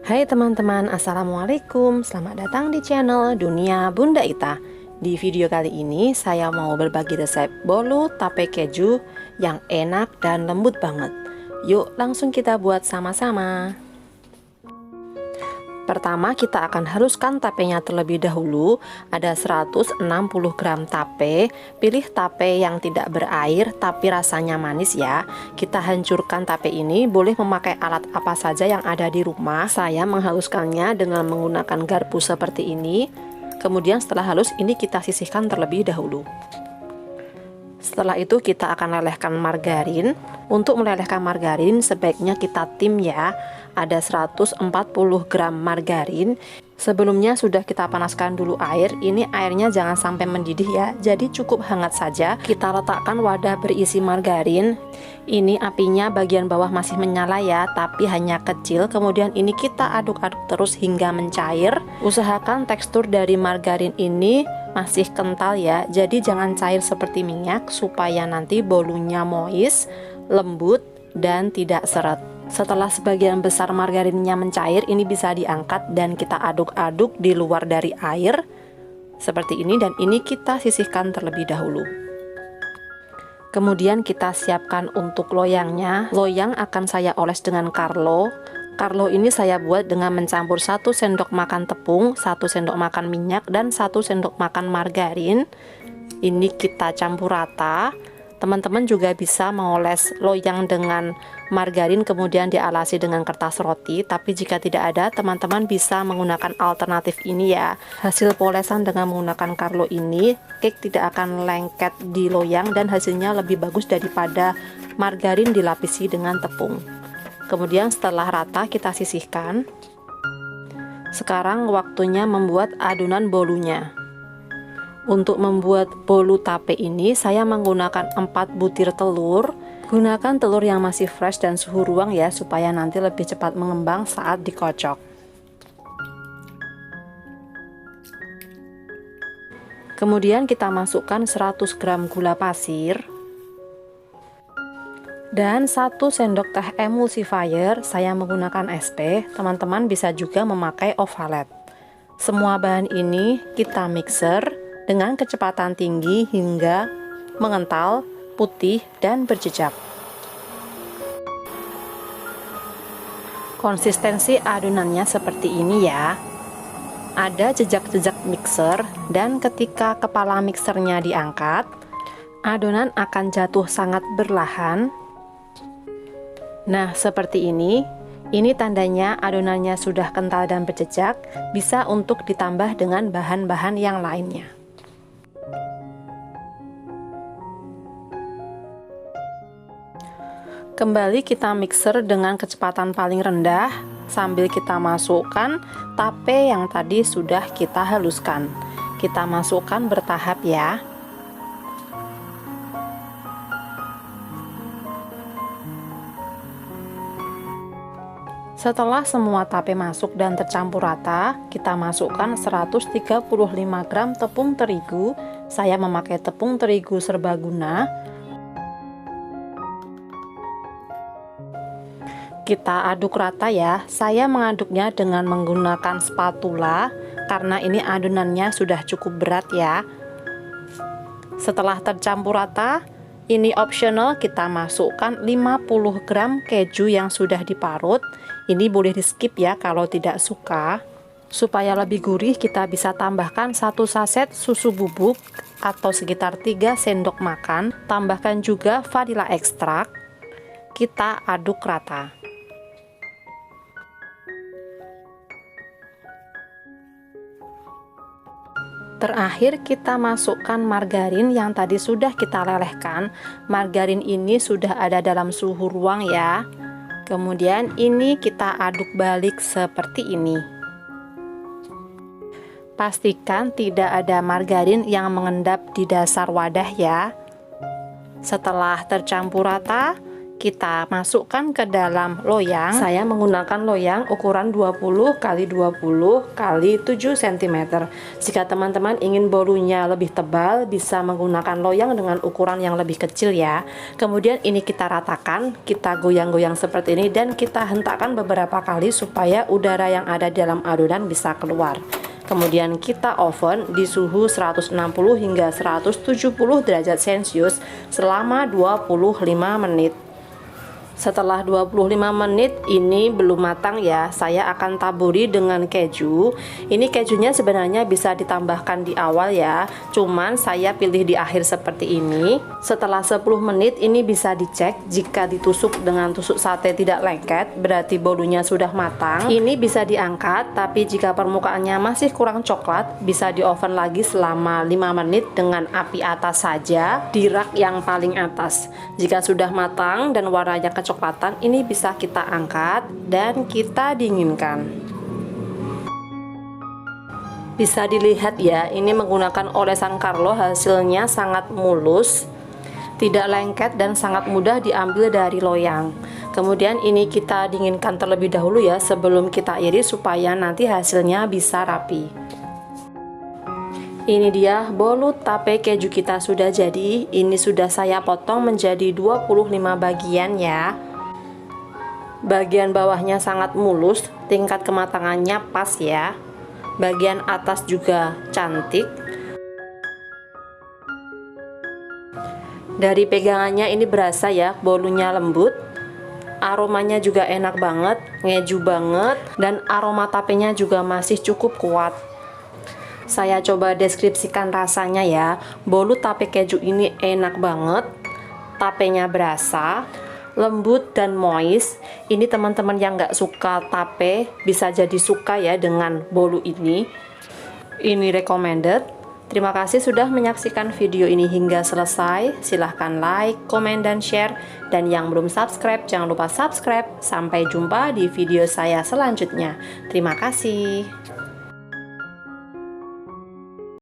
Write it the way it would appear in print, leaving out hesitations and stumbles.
Hai teman-teman, Assalamualaikum. Selamat datang di channel Dunia Bunda Ita. Di video kali ini saya mau berbagi resep bolu tape keju yang enak dan lembut banget. Yuk langsung kita buat sama-sama. Pertama kita akan haluskan tapenya terlebih dahulu. Ada 160 gram tape. Pilih tape yang tidak berair tapi rasanya manis ya. Kita hancurkan tape ini, boleh memakai alat apa saja yang ada di rumah. Saya menghaluskannya dengan menggunakan garpu seperti ini. Kemudian setelah halus ini kita sisihkan terlebih dahulu. Setelah itu kita akan lelehkan margarin. Untuk melelehkan margarin sebaiknya kita tim ya. Ada 140 gram margarin. Sebelumnya sudah kita panaskan dulu air. Ini airnya jangan sampai mendidih ya. Jadi cukup hangat saja. Kita letakkan wadah berisi margarin. Ini apinya bagian bawah masih menyala ya, tapi hanya kecil. Kemudian ini kita aduk-aduk terus hingga mencair. Usahakan tekstur dari margarin ini masih kental ya. Jadi jangan cair seperti minyak supaya nanti bolunya moist, lembut dan tidak seret. Setelah sebagian besar margarinnya mencair, ini bisa diangkat dan kita aduk-aduk di luar dari air seperti ini, dan ini kita sisihkan terlebih dahulu. Kemudian kita siapkan untuk loyangnya. Loyang akan saya oles dengan Carlo. Carlo ini saya buat dengan mencampur 1 sendok makan tepung, 1 sendok makan minyak, dan 1 sendok makan margarin. Ini kita campur rata. Teman-teman juga bisa mengoles loyang dengan margarin kemudian dialasi dengan kertas roti, tapi jika tidak ada, teman-teman bisa menggunakan alternatif ini ya. Hasil polesan dengan menggunakan Carlo ini, cake tidak akan lengket di loyang dan hasilnya lebih bagus daripada margarin dilapisi dengan tepung. Kemudian setelah rata kita sisihkan. Sekarang waktunya membuat adonan bolunya. Untuk membuat bolu tape ini saya menggunakan 4 butir telur. Gunakan telur yang masih fresh dan suhu ruang ya, supaya nanti lebih cepat mengembang saat dikocok. Kemudian kita masukkan 100 gram gula pasir dan 1 sendok teh emulsifier. Saya menggunakan SP, teman-teman bisa juga memakai ovalet. Semua bahan ini kita mixer dengan kecepatan tinggi hingga mengental, putih, dan berjejak. Konsistensi adonannya seperti ini ya. Ada jejak-jejak mixer, dan ketika kepala mixernya diangkat, adonan akan jatuh sangat perlahan. Nah, seperti ini. Ini tandanya adonannya sudah kental dan berjejak, bisa untuk ditambah dengan bahan-bahan yang lainnya. Kembali kita mixer dengan kecepatan paling rendah sambil kita masukkan tape yang tadi sudah kita haluskan. Kita masukkan bertahap ya. Setelah semua tape masuk dan tercampur rata, kita masukkan 135 gram tepung terigu. Saya memakai tepung terigu serbaguna. Kita aduk rata ya. Saya mengaduknya dengan menggunakan spatula karena ini adonannya sudah cukup berat ya. Setelah tercampur rata, ini optional, kita masukkan 50 gram keju yang sudah diparut. Ini boleh di skip ya kalau tidak suka. Supaya lebih gurih kita bisa tambahkan 1 saset susu bubuk atau sekitar 3 sendok makan. Tambahkan juga vanila ekstrak. Kita aduk rata. Terakhir kita masukkan margarin yang tadi sudah kita lelehkan. Margarin ini sudah ada dalam suhu ruang ya. Kemudian ini kita aduk balik seperti ini. Pastikan tidak ada margarin yang mengendap di dasar wadah ya. Setelah tercampur rata, kita masukkan ke dalam loyang. Saya menggunakan loyang ukuran 20 x 20 x 7 cm. Jika teman-teman ingin bolunya lebih tebal, bisa menggunakan loyang dengan ukuran yang lebih kecil ya. Kemudian ini kita ratakan, kita goyang-goyang seperti ini, dan kita hentakkan beberapa kali supaya udara yang ada di dalam adonan bisa keluar. Kemudian kita oven di suhu 160 hingga 170 derajat Celcius selama 25 menit. Setelah 25 menit ini belum matang ya, saya akan taburi dengan keju. Ini kejunya sebenarnya bisa ditambahkan di awal ya, cuman saya pilih di akhir seperti ini. Setelah 10 menit ini bisa dicek, jika ditusuk dengan tusuk sate tidak lengket, berarti bolunya sudah matang. Ini bisa diangkat, tapi jika permukaannya masih kurang coklat, bisa di oven lagi selama 5 menit dengan api atas saja, di rak yang paling atas. Jika sudah matang dan warnanya kecoklatan, ini bisa kita angkat dan kita dinginkan. Bisa dilihat ya, ini menggunakan olesan Carlo, hasilnya sangat mulus, tidak lengket dan sangat mudah diambil dari loyang. Kemudian ini kita dinginkan terlebih dahulu ya, sebelum kita iris supaya nanti hasilnya bisa rapi. Ini dia bolu tape keju kita sudah jadi. Ini sudah saya potong menjadi 25 bagian ya. Bagian bawahnya sangat mulus, tingkat kematangannya pas ya. Bagian atas juga cantik. Dari pegangannya ini berasa ya, bolunya lembut. Aromanya juga enak banget, ngeju banget, dan aroma tapenya juga masih cukup kuat. Saya coba deskripsikan rasanya ya. Bolu tape keju ini enak banget. Tapenya berasa lembut dan moist. Ini teman-teman yang nggak suka tape bisa jadi suka ya dengan bolu ini. Ini recommended. Terima kasih sudah menyaksikan video ini hingga selesai. Silahkan like, komen, dan share. Dan yang belum subscribe, jangan lupa subscribe. Sampai jumpa di video saya selanjutnya. Terima kasih.